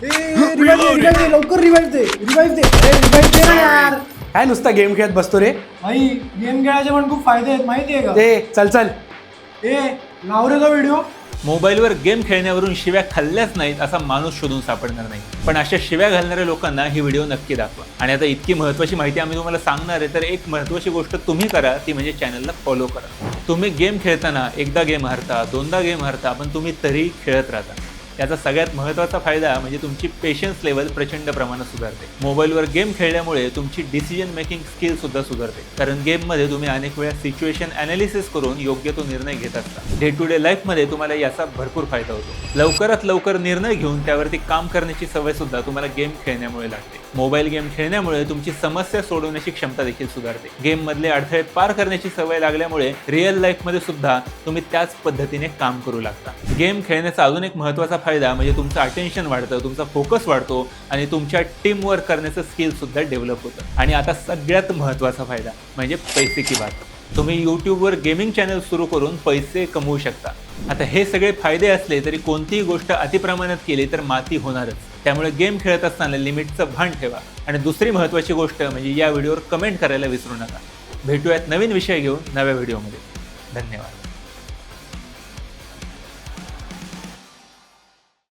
लवकर रिवाइव्ह दे ना यार. काय नुसता गेम खेळत बसतो रे. भाई गेम खेळायचे पण खूप फायदे आहेत माहिती आहे का. ते चल लाव रे का व्हिडिओ. मोबाईलवर गेम खेळण्यावरून शिव्या खाल्ल्याच नाहीत असा माणूस शोधून सापडणार नाही, पण अशा शिव्या घालणाऱ्या लोकांना ही व्हिडिओ नक्की दाखवा. आणि आता इतकी महत्त्वाची माहिती आम्ही तुम्हाला सांगणार आहे, तर एक महत्त्वाची गोष्ट तुम्ही करा, ती म्हणजे चॅनलला फॉलो करा. तुम्ही गेम खेळताना एकदा गेम हरता, दोनदा गेम हरता, पण तुम्ही तरीही खेळत राहता. याचा सगळ्यात महत्त्वाचा फायदा म्हणजे तुमची पेशन्स लेवल प्रचंड प्रमाणात सुधारते. मोबाईलवर गेम खेळल्यामुळे तुमची डिसिजन मेकिंग स्किल सुद्धा सुधारते, कारण गेममध्ये तुम्ही अनेक वेळा सिच्युएशन ॲनालिसिस करून योग्य तो निर्णय घेत असता. डे टू डे लाईफमध्ये तुम्हाला याचा भरपूर फायदा होतो. लवकरात लवकर निर्णय घेऊन त्यावरती काम करण्याची सवय सुद्धा तुम्हाला गेम खेळण्यामुळे लागते. मोबाईल गेम खेळण्यामुळे तुमची समस्या सोडवण्याची क्षमता देखील सुधारते. गेममधले अडथळे पार करण्याची सवय लागल्यामुळे रिअल लाईफमध्ये सुद्धा तुम्ही त्याच पद्धतीने काम करू लागता. गेम खेळण्याचा अजून एक महत्त्वाचा फायदा म्हणजे तुमचं अटेन्शन वाढतं, तुमचा फोकस वाढतो आणि तुमच्या टीम वर्क करण्याचं स्किल सुद्धा डेव्हलप होतं. आणि आता सगळ्यात महत्त्वाचा फायदा म्हणजे पैसे की बात. तुम्ही यूट्यूबवर गेमिंग चॅनल सुरू करून पैसे कमवू शकता. आता हे सगळे फायदे असले तरी कोणतीही गोष्ट अतिप्रमाणात केली तर माती होणारच. त्यामुळे गेम खेळत असताना लिमिटचं भान ठेवा. आणि दुसरी महत्त्वाची गोष्ट म्हणजे या व्हिडिओवर कमेंट करायला विसरू नका. भेटूयात नवीन विषय घेऊन नव्या व्हिडिओमध्ये. धन्यवाद.